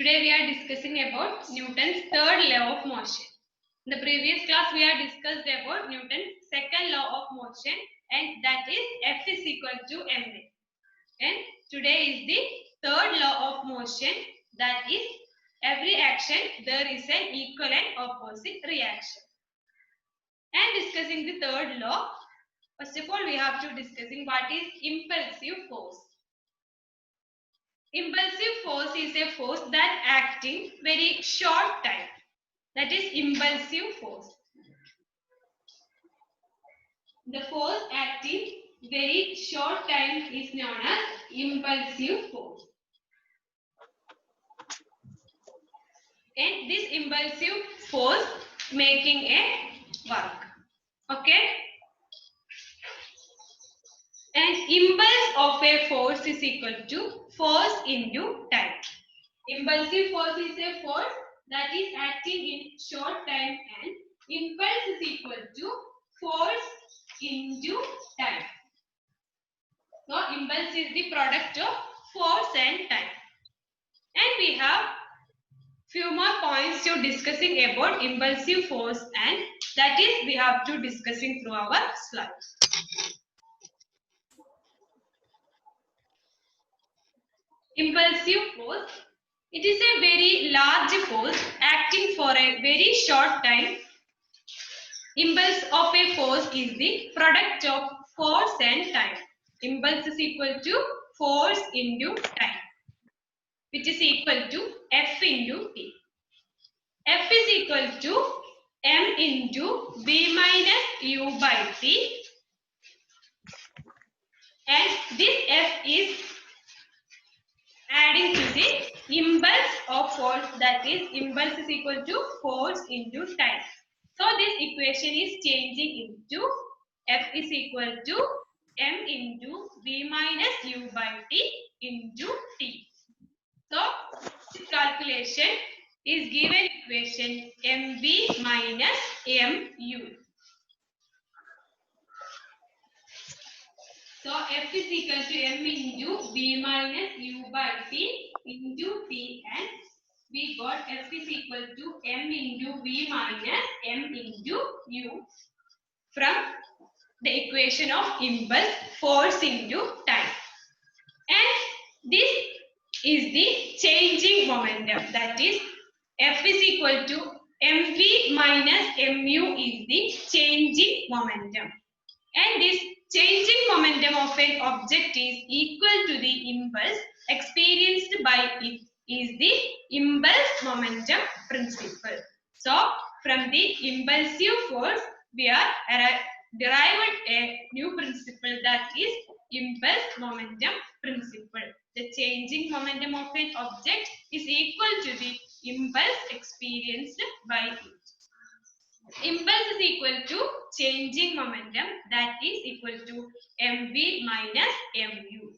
Today we are discussing about Newton's third law of motion. In the previous class we are discussed about Newton's second law of motion, and that is F is equal to ma. And today is the third law of motion, that is every action there is an equal and opposite reaction. And discussing the third law, first of all we have to discussing what is impulsive force. Impulsive force is a force that acting very short time. That is impulsive force. The force acting very short time is known as impulsive force. And this impulsive force making a work. Okay. And impulse of a force is equal to force into time. Impulsive force is a force that is acting in short time, and impulse is equal to force into time. So impulse is the product of force and time. And we have few more points to discussing about impulsive force, and that is we have to discussing through our slides. Impulsive force. It is a very large force acting for a very short time. Impulse of a force is the product of force and time. Impulse is equal to force into time, which is equal to F into T. F is equal to M into V minus U by T. And this F is adding to the impulse of force, that is impulse is equal to force into time. So this equation is changing into F is equal to M into V minus U by T into T. So this calculation is given equation MV minus MU. So F is equal to M into V minus U by T into T, and we got F is equal to M into V minus M into U from the equation of impulse, force into time. And this is the changing momentum, that is F is equal to MV minus MU is the changing momentum. And this changing momentum of an object is equal to the impulse experienced by it is the impulse momentum principle. So from the impulsive force we are derived a new principle, that is impulse momentum principle. The changing momentum of an object is equal to the impulse experienced by it. Impulse is equal to changing momentum, that is equal to MV minus MU.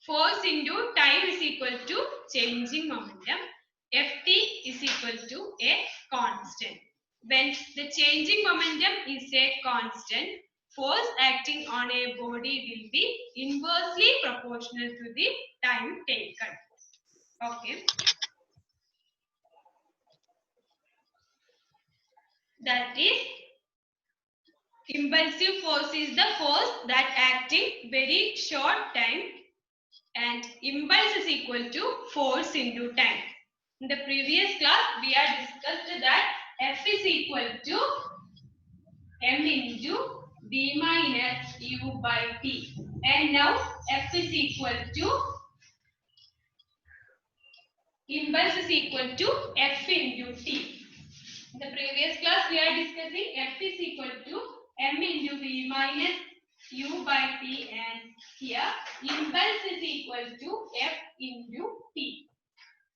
Force into time is equal to changing momentum. Ft is equal to a constant. When the changing momentum is a constant, force acting on a body will be inversely proportional to the time taken. Okay. That is, impulsive force is the force that acting very short time, and impulse is equal to force into time. In the previous class we had discussed that F is equal to M into V minus U by T, and now F is equal to impulse is equal to F into T. In the previous class we are discussing F is equal to M into V minus U by T, and here impulse is equal to F into T.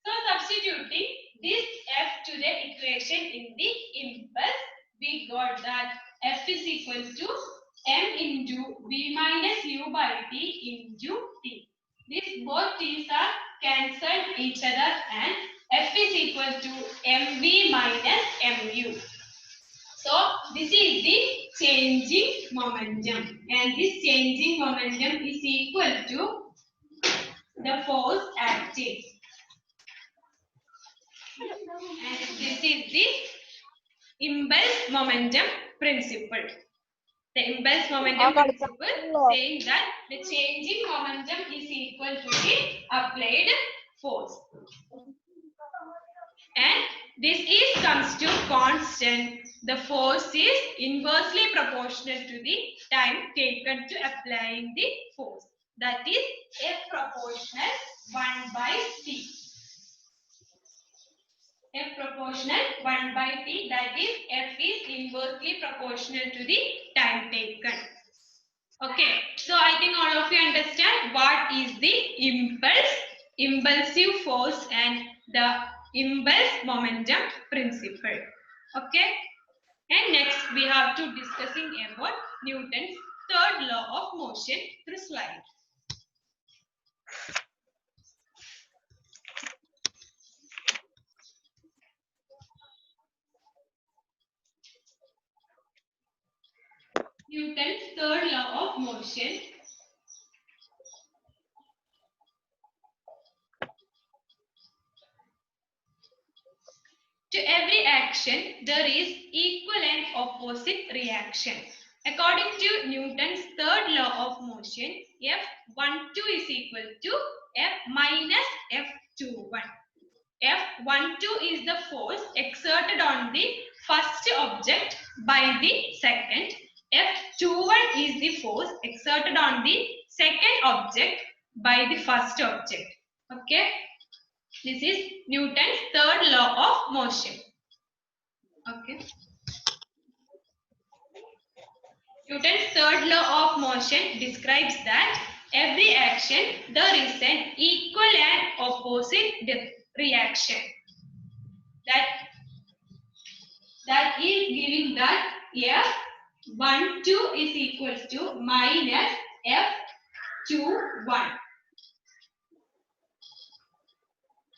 So substituting this F to the equation in the impulse, we got that F is equal to M into V minus U by T into T. These both T's are cancelled each other, and F is equal to MV minus MU. So this is the changing momentum, and this changing momentum is equal to the force acting. And this is the impulse momentum principle. The impulse momentum principle saying that the changing momentum is equal to the applied force. And this is comes to constant. The force is inversely proportional to the time taken to applying the force. That is F proportional 1 by T. F proportional 1 by T, that is F is inversely proportional to the time taken. Okay, so I think all of you understand what is the impulse, impulsive force and the impulse momentum principle. Okay, and next we have to discussing about Newton's third law of motion through slide. Newton's third law of motion. To every action, there is equal and opposite reaction. According to Newton's third law of motion, F12 is equal to F minus F21. F12 is the force exerted on the first object by the second. F21 is the force exerted on the second object by the first object. Okay. This is Newton's third law of motion. Okay. Newton's third law of motion describes that every action there is an equal and opposite reaction. That is giving that F12 is equal to minus F21.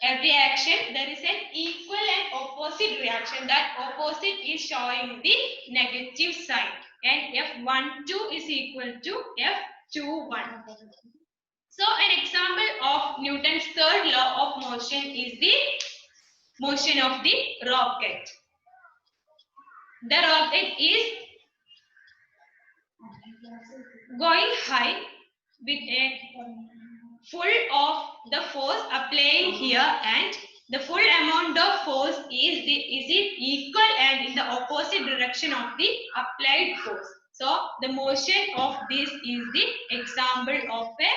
Every action there is an equal and opposite reaction. That opposite is showing the negative sign, and F12 is equal to F21. So an example of Newton's third law of motion is the motion of the rocket. The rocket is going high with a full of the force applying here, and the full amount of force is it equal and in the opposite direction of the applied force. So the motion of this is the example of a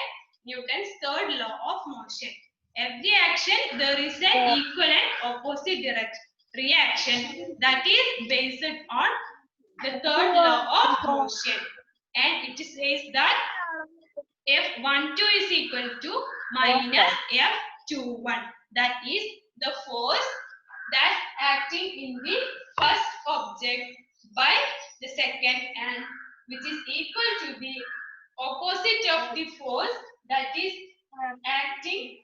Newton's third law of motion. Every action there is an equal and opposite reaction that is based on the third law of motion, and it says that F12 is equal to minus F21. That is the force that acting in the first object by the second, and which is equal to the opposite of the force that is acting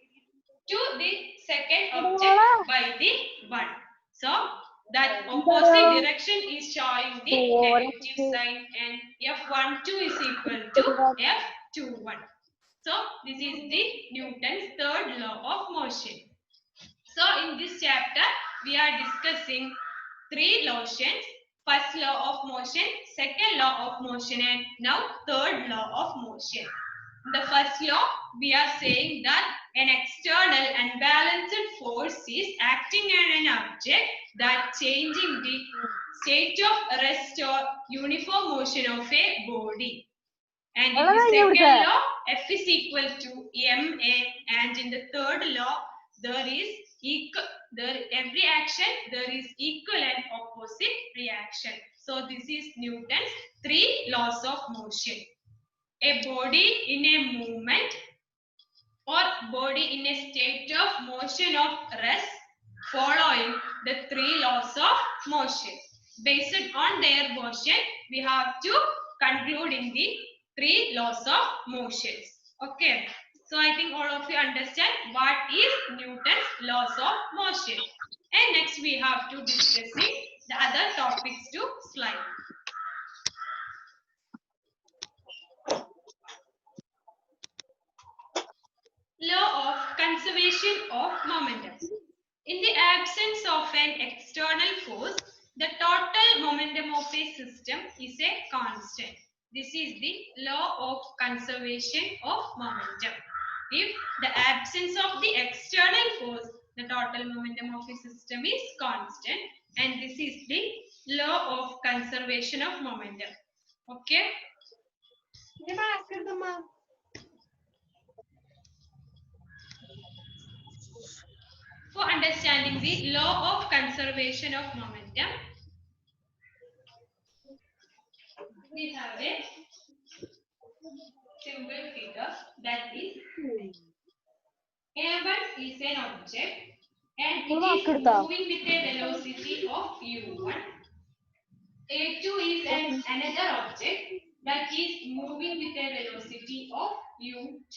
to the second object by the one. So that opposite direction is showing the negative sign, and F12 is equal to F21. So this is the Newton's third law of motion. So in this chapter we are discussing three notions: first law of motion, second law of motion, and now third law of motion. In the first law we are saying that an external unbalanced force is acting on an object that changing the state of rest or uniform motion of a body. And in the second law, F is equal to ma, and in the third law, there is every action there is equal and opposite reaction. So this is Newton's three laws of motion. A body in a movement or body in a state of motion of rest following the three laws of motion. Based on their motion, we have to conclude in the three laws of motions. Okay. So I think all of you understand what is Newton's laws of motion. And next we have to discussing the other topics to slide. Law of conservation of momentum. In the absence of an external force, the total momentum of a system is a constant. This is the law of conservation of momentum. If the absence of the external force, the total momentum of a system is constant, and this is the law of conservation of momentum. Okay. For understanding the law of conservation of momentum, we have a simple figure, that is A1 is an object and it is moving with a velocity of u1. A2 is another object that is moving with a velocity of u2.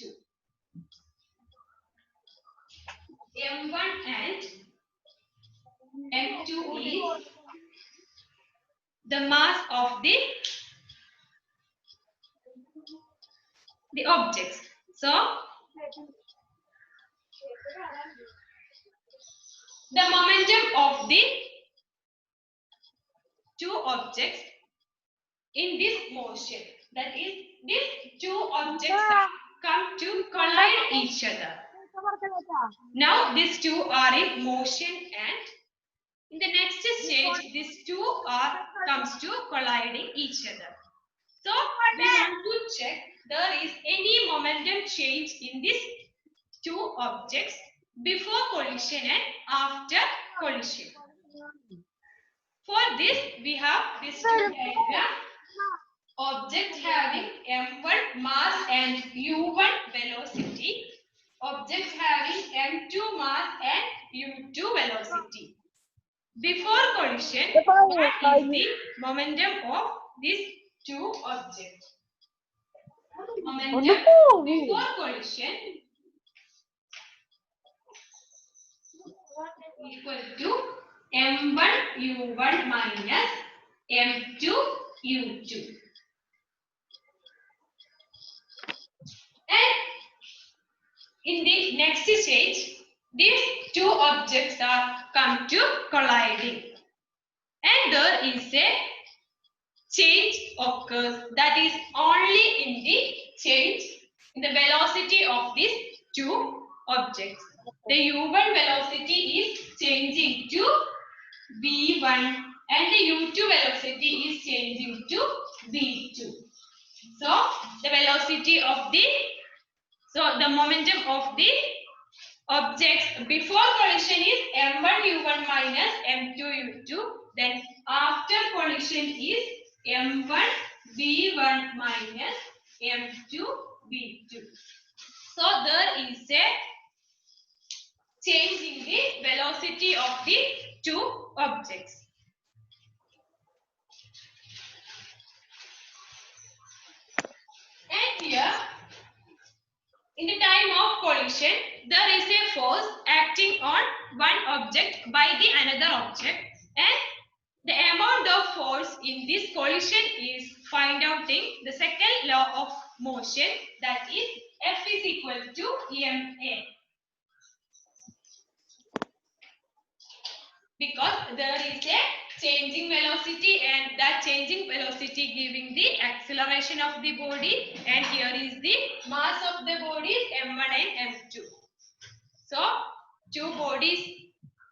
M1 and M2 is the mass of the objects. So the momentum of the two objects in this motion, that is, these two objects come to collide each other. Now these two are in motion, and in the next stage these two comes to colliding each other. So we want to check there is any momentum change in these two objects before collision and after collision. For this we have this two diagram. Object having m1 mass and u1 velocity. Object having m2 mass and u2 velocity. Before collision, what is the momentum of these two objects? Momentum before collision equal to m1 u1 minus m2 u2. And in the next stage, these two objects are come to colliding, and there is a change occurs, that is only in the change in the velocity of these two objects. The u1 velocity is changing to v1 and the u2 velocity is changing to v2. So the velocity of the the momentum of the objects before collision is m1 u1 minus m2 u2. Then after collision is m1 v1 minus m2 v2. So there is a change in the velocity of the two objects. And here, in the time of collision, there is a force acting on one object by the another object, and the amount of force in this collision is found out in the second law of motion, that is F is equal to ma. Because there is a changing velocity, and that changing velocity giving the acceleration of the body, and here is the mass of the body m1 and m2. So two bodies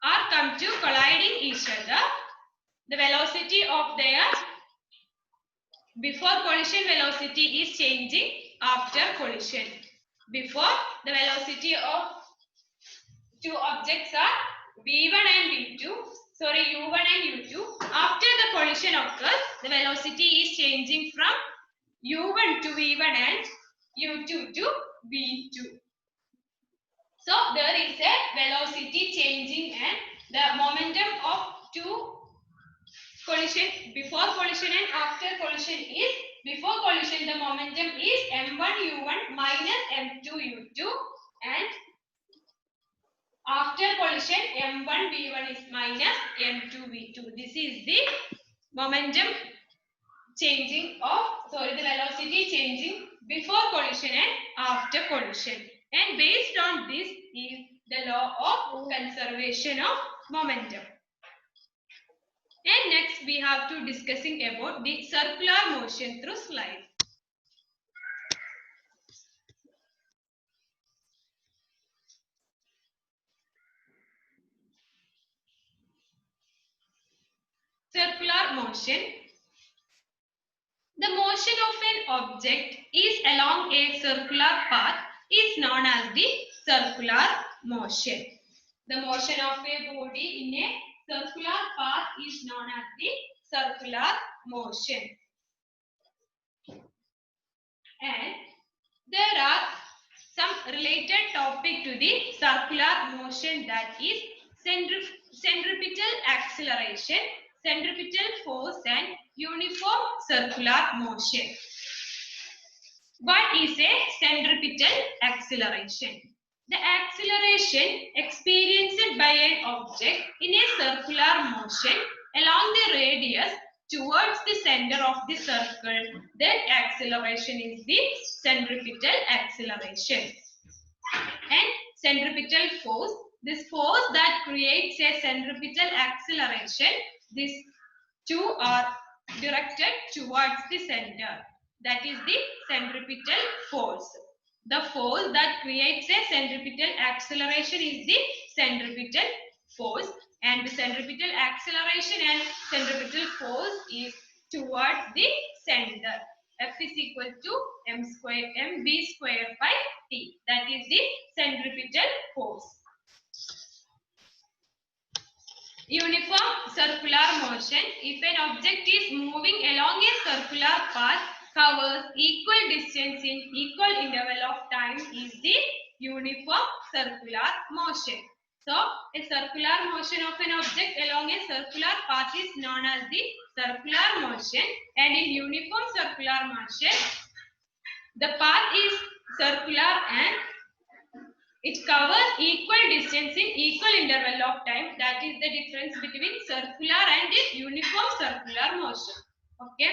are come to colliding each other. The velocity of their before collision velocity is changing after collision. Before, the velocity of two objects are v1 and v2, sorry, u1 and u2. After the collision occurs, the velocity is changing from u1 to v1 and u2 to v2. So there is a velocity changing, and the momentum of two collision before collision and after collision is, before collision the momentum is m1 u1 minus m2 u2, and after collision m1 v1 is minus m2 v2. This is the momentum the velocity changing before collision and after collision. And based on this is the law of conservation of momentum. And next we have to discussing about the circular motion through slide. Circular motion. The motion of an object is along a circular path is known as the circular motion. The motion of a body in a circular path is known as the circular motion. And there are some related topic to the circular motion, that is centripetal acceleration, centripetal force and uniform circular motion. What is a centripetal acceleration? The acceleration experienced by an object in a circular motion along the radius towards the center of the circle, that acceleration is the centripetal acceleration. And centripetal force, this force that creates a centripetal acceleration, these two are directed towards the center. That is the centripetal force. The force that creates a centripetal acceleration is the centripetal force, and the centripetal acceleration and centripetal force is towards the center. F is equal to mv square by t. That is the centripetal force. Uniform circular motion. If an object is moving along a circular path, covers equal distance in equal interval of time, is the uniform circular motion. So, a circular motion of an object along a circular path is known as the circular motion, and in uniform circular motion, the path is circular and it covers equal distance in equal interval of time. That is the difference between circular and uniform circular motion. Okay.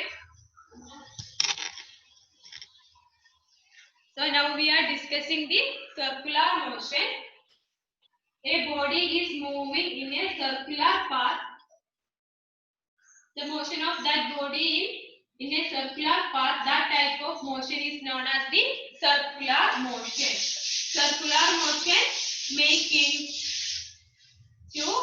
So now we are discussing the circular motion. A body is moving in a circular path. The motion of that body in a circular path, that type of motion is known as the circular motion. Circular motion making two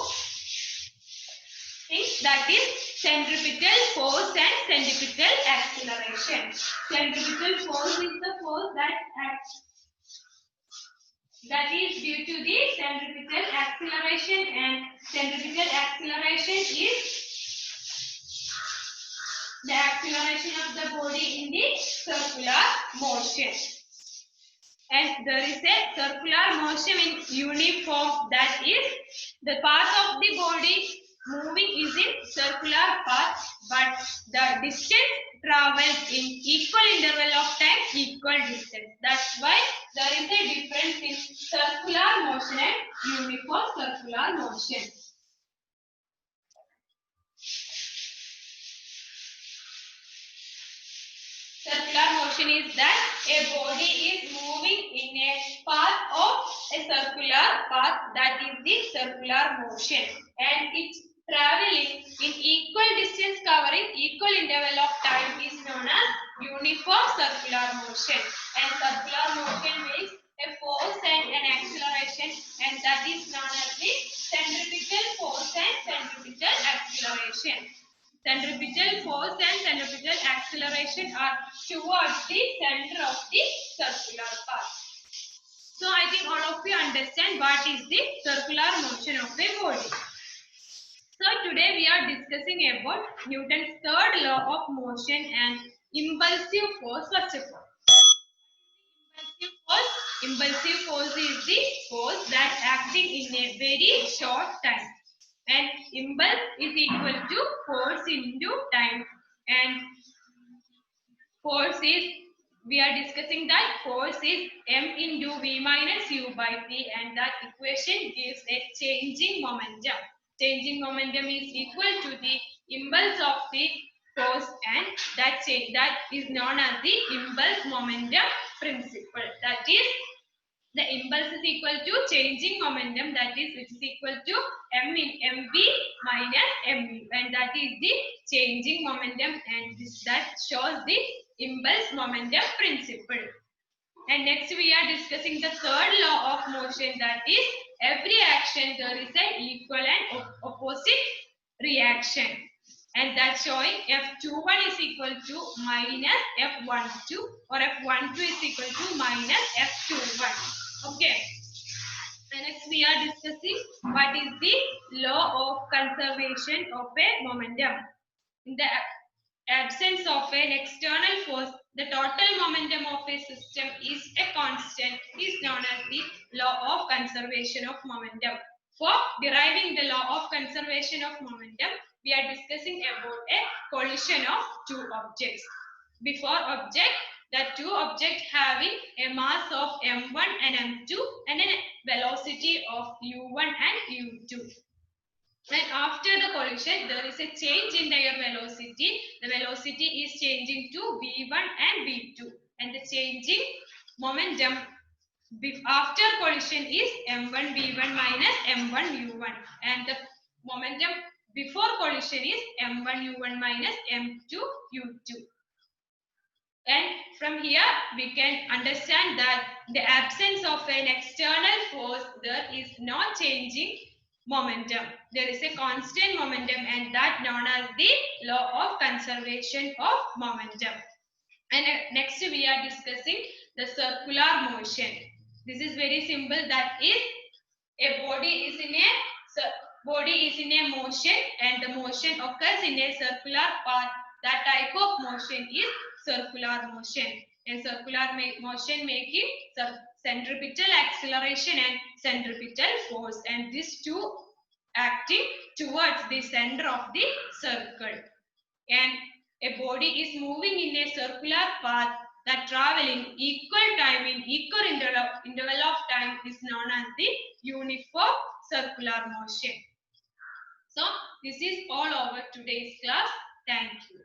things, that is centripetal force and centripetal acceleration. Centripetal force is the force that acts, that is due to the centripetal acceleration, and centripetal acceleration is the acceleration of the body in the circular motion. And there is a circular motion in uniform, that is the path of the body moving is in circular path, but the distance traveled in equal interval of time, equal distance. That's why there is a difference in circular motion and uniform circular motion. Circular motion is that a body is moving in a path of a circular path, that is the circular motion, and it's traveling in equal distance covering equal interval of time is known as uniform circular motion. And circular motion means a force and an acceleration, and that is known as the centripetal force and centripetal acceleration. Centripetal force and centripetal acceleration are towards the center of the circular path. So I think all of you understand what is the circular motion of a body. So today we are discussing about Newton's third law of motion and impulsive force. First of all, impulsive force is the force that acting in a very short time. And impulse is equal to force into time, and force is, we are discussing that force is m into v minus u by t, and that equation gives a changing momentum. Changing momentum is equal to the impulse of the force, and that is known as the impulse momentum principle. That is, the impulse is equal to changing momentum, that is, which is equal to mv minus mu, and that is the changing momentum, and that shows the impulse momentum principle. And next we are discussing the third law of motion, that is, every action there is an equal and opposite reaction, and that's showing F21 is equal to minus F12, or F12 is equal to minus F21. Okay. And next we are discussing what is the law of conservation of a momentum. In the absence of an external force, the total momentum of a system is a constant, is known as the law of conservation of momentum. For deriving the law of conservation of momentum, we are discussing about a collision of two objects. Before object, the two objects having a mass of m1 and m2 and a velocity of u1 and u2. And after the collision, there is a change in their velocity. The velocity is changing to v1 and v2, and the changing momentum after collision is m1 v1 minus m1 u1, and the momentum before collision is m1 u1 minus m2 u2. And from here we can understand that the absence of an external force, there is no changing momentum. There is a constant momentum, and that known as the law of conservation of momentum. And next we are discussing the circular motion. This is very simple. That is, a body is in a motion, and the motion occurs in a circular path. That type of motion is circular motion. A circular motion making centripetal acceleration and centripetal force, and these two acting towards the center of the circle. And a body is moving in a circular path that traveling equal time in equal interval of time is known as the uniform circular motion. So this is all over today's class. Thank you.